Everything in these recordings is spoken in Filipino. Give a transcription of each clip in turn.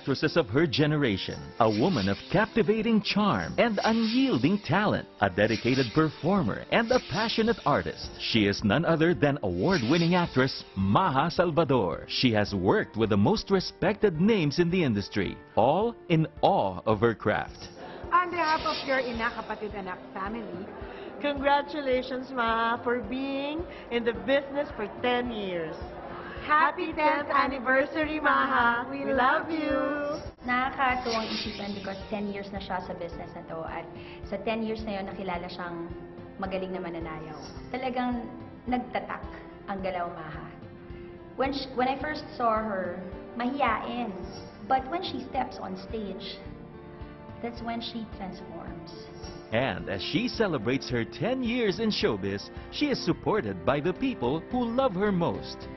Actresses of her generation, a woman of captivating charm and unyielding talent, a dedicated performer and a passionate artist. She is none other than award-winning actress Maha Salvador. She has worked with the most respected names in the industry, all in awe of her craft. On behalf of your Ina Kapatid Anak family, congratulations, Ma, for being in the business for 10 years. Happy 10th anniversary, Maha! We love you! Nakakatuwang isipan because 10 years na siya sa business na to at sa 10 years na yun nakilala siyang magaling na mananayaw. Talagang nagtatak ang galaw Maha. When I first saw her, mahiyain. But when she steps on stage, that's when she transforms. And as she celebrates her 10 years in showbiz, she is supported by the people who love her most.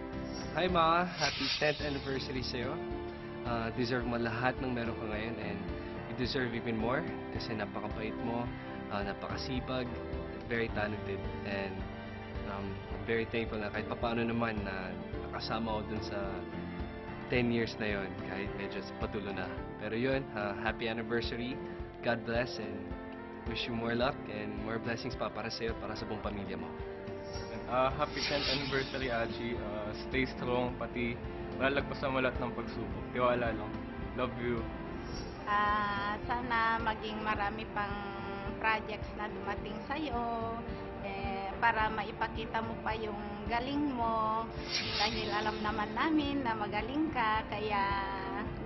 Hi Ma, happy 10th anniversary sa'yo. Deserve mo lahat ng meron ka ngayon and you deserve even more kasi napakabait mo, napakasipag, very talented and very thankful na kahit papaano naman na nakasama ko dun sa 10 years na yon kahit medyo patulo na. Pero yun, happy anniversary, God bless and wish you more luck and more blessings pa para sa'yo at para sa buong pamilya mo. Happy 10th anniversary, Achi. Stay strong, pati lalagpasan mo lahat ng pagsubok. Tiwala lang. Love you. Sana maging marami pang projects na dumating sa'yo para maipakita mo pa yung galing mo. Dahil alam naman namin na magaling ka, kaya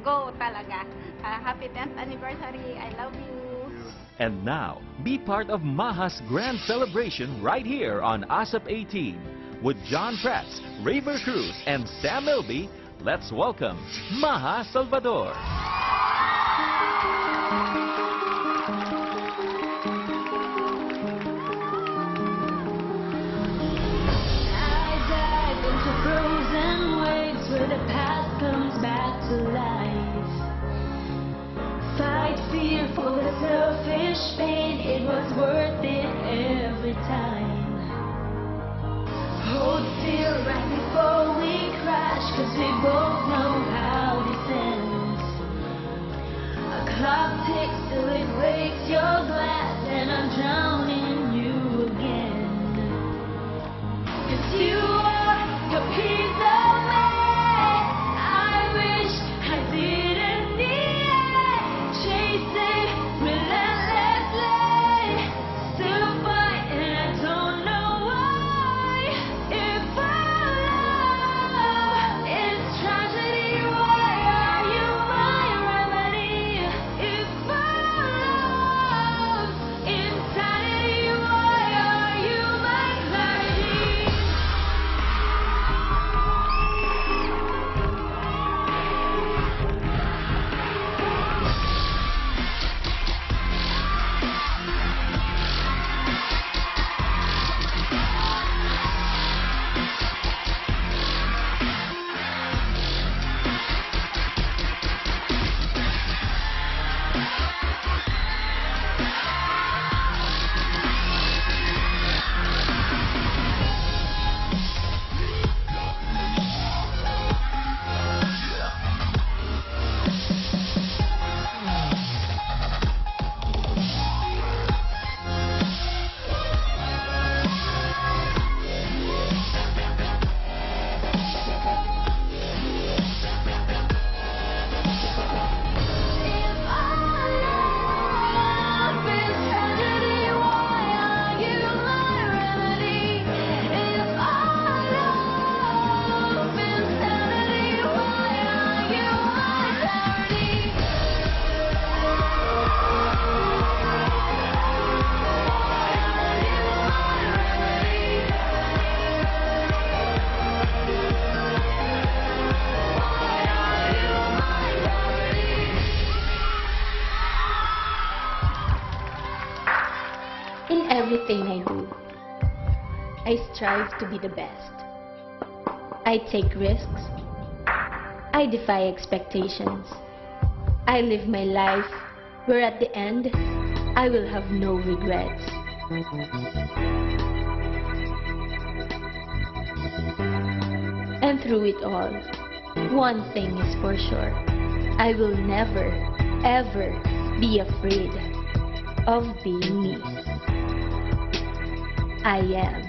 go talaga. Happy 10th anniversary. I love you. And now, be part of Maha's grand celebration right here on ASAP 18. With John Prats, Raver Cruz, and Sam Milby, let's welcome Maha Salvador. I dive into frozen waves where the past comes back to life. Fight fear for the selfish pain, it was worth it every time. Hold still right before we crash, cause we both know how this ends. A clock ticks till it breaks your glass and I'm drowning you again. Cause you are your piece of me, I wish I didn't need it. Chase it relentlessly, still fight and I don't know why. If our love is tragedy, why are you my remedy? If our love is insanity, why are you my clarity? In everything I do, I strive to be the best. I take risks. I defy expectations. I live my life where at the end, I will have no regrets. And through it all, one thing is for sure. I will never, ever be afraid of being me. I am.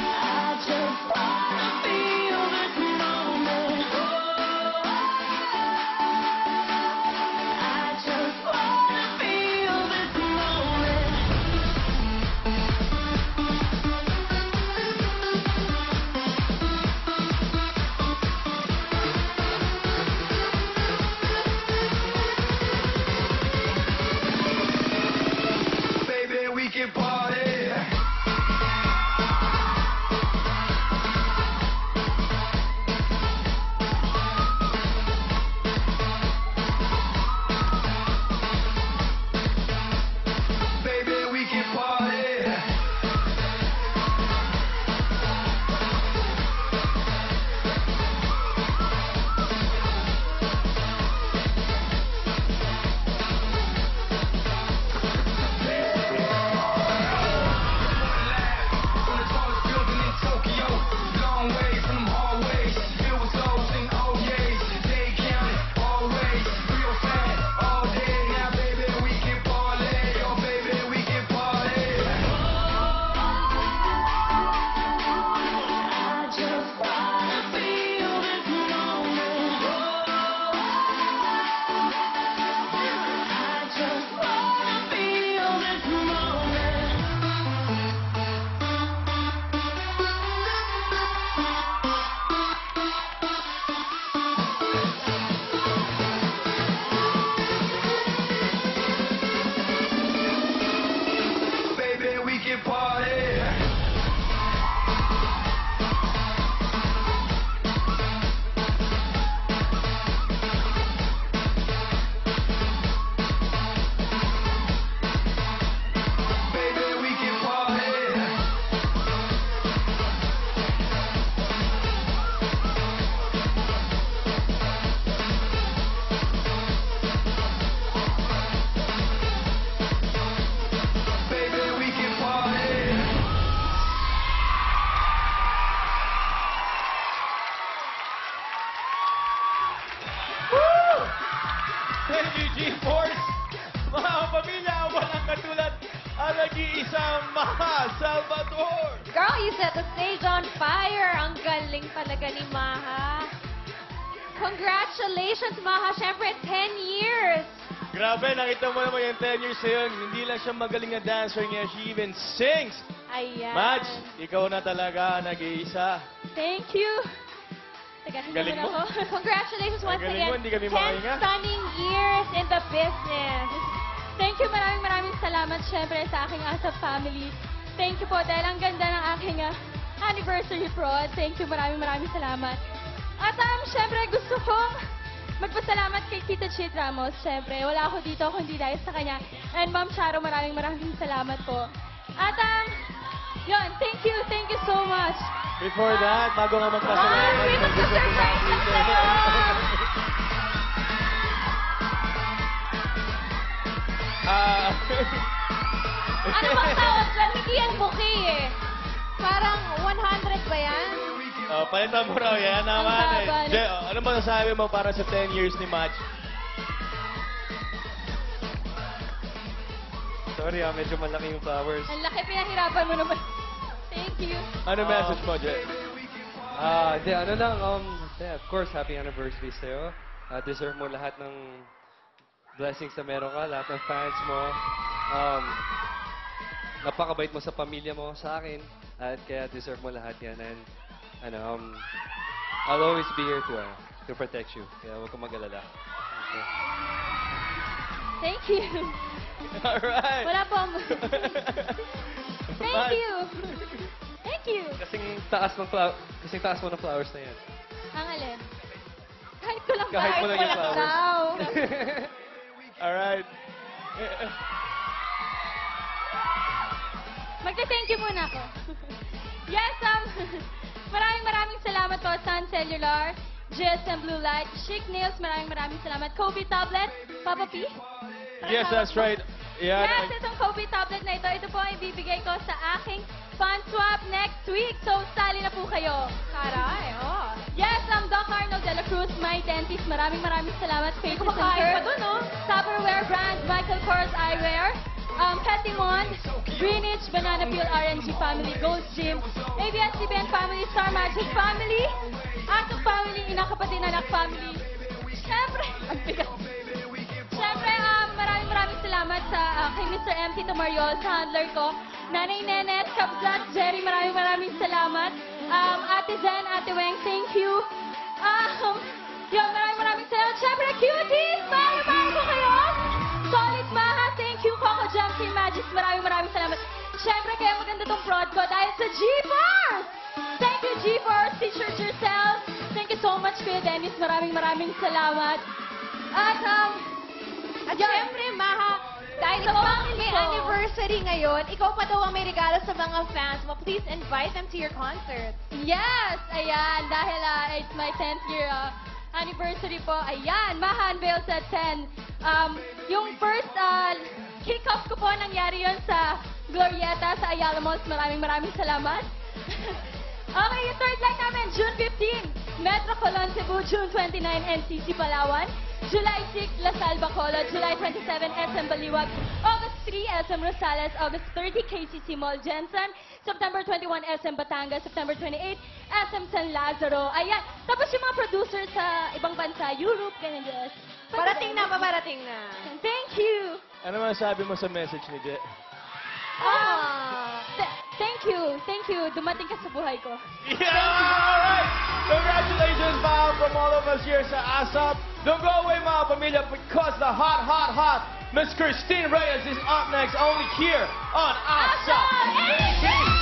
I just wanna feel this moment. I just wanna feel this moment. Baby, we can party. Baby, we can party. From the tallest building in Tokyo, long way from them hallways, filled with O's and O's. They count it always, real fast all day. Now, baby, we can party. Oh, baby, we can party. I just wanna feel this moment. I just wanna feel this moment. Baby, we can party. Baby, we can party. Baby, we can party. Thank you, G-Force! Mga pamilya, walang katulad ang nag-iisang Maha Salvador! Girl, you set the stage on fire. Ang galing talaga ni Maha. Congratulations, Maha. Siyempre, 10 years. Grabe, nakita mo naman yung 10 years na yun. Hindi lang siya magaling na dancer niya, she even sings! Ayan. Madge, ikaw na talaga ang nag-iisa. Thank you. Teka, Galing naman mo. ako. Congratulations once Galing again. mo, hindi kami 10 makahinga. stunning years in the business. Thank you, maraming salamat syempre sa aking ASAP family. Thank you po dahil ang ganda ng aking anniversary prod. Thank you, maraming salamat. At syempre gusto kong magpasalamat kay Tita Chid Ramos. Syempre, wala ako dito kundi dahil sa kanya. And Ma'am Charo, maraming salamat po. At yun, thank you so much. Before that, bago nga magpasalamat, May magsa-surprise lang sa'yo! Ano bang tawag dyan? Hindi yan bouquet eh. Parang 100 ba yan? Palitan mo raw yan naman Ang eh. haba. Je, ano ba nasabi mo para sa 10 years ni Madge? Sorry medyo malaki yung flowers. Ang laki, pinahirapan mo naman. Thank you. Ano message mo, Je? Hindi, ano lang, of course, happy anniversary sa'yo. Deserve mo lahat ng blessings na meron ka, lahat ng fans mo. Napakabait mo sa pamilya mo, sa akin, at kaya deserve mo lahat yan. And, I'll always be here to protect you. Kaya huwag kang mag-alala. Okay. Thank you. Alright. Wala po ang... Thank you. Thank you. Kasing taas mo ng flowers na yan. Ang alin? Kahit ko lang Kahit mo lang yung ko lang flowers. daw. Alright. Magte-thank you muna ako. Yes, maraming salamat po, Sun Cellular, GSM Blue Light, Chic Nails, maraming salamat. Kobe Tablet, Papa P? Yes, that's right. Yeah. Yes, itong Kobe Tablet na ito po ang ibibigay ko sa aking fan swap next week. So, sali na po kayo. Caray, oh. Yes, Doc Arnold de la Cruz, my dentist. Maraming salamat. Faces and kumakain pa Curves. dun, oh. Tupperware brand, Michael Kors Eyewear. Petimon, Greenwich, Banana Peel, RNG Family, Gold's Gym, ABS-CBN Family, Star Magic Family, Atong Family, Inakapatid Anak Family. Siyempre, ang bigat. Siyempre, maraming salamat sa kay Mr. M. Tito Mariol, sa handler ko. Nanay Nenet, Kabsat, Jerry, maraming salamat. Ate Zen, Ate Weng, thank you. Yun, maraming salamat. Siyempre, cuties! Mahal ko kayo! Solid Maha, thank you. Coco Jam, Team Magis, maraming salamat. Siyempre, kaya maganda tong prod ko dahil sa G-Force! Thank you, G-Force, Teacher yourself. Thank you so much, Kuya Dennis. Maraming salamat. At syempre, Maha, dahil ikaw ang may anniversary ngayon, ikaw pa daw ang may regalo sa mga fans mo. Please invite them to your concert. Yes! Ayan, dahil it's my 10th year anniversary po. Ayan, Maha unveils at 10. Yung first kick-off ko po, nangyari yon sa Glorieta, sa Ayala Malls. Maraming salamat. Okay, yung third line namin, June 15, Metro Colon, Cebu, June 29, NCC Palawan. July 6, La Salle, Bacolod. July 27, SM Baliwag. August 3, SM Rosales. August 30, KCC Mall, Jensen. September 21, SM Batangas. September 28, SM San Lazaro. Ayan. Tapos yung mga producers sa ibang bansa, Europe, ganyan, yes. Parating na. Thank you. Ano masasabi mo sa message ni Je? Thank you. Dumating ka sa buhay ko. Yeah! Alright! Congratulations, Ma'am, from all of us here sa ASAP. Don't go away, mga pamilya, because the hot Miss Christine Reyes is up next, only here on ASAP.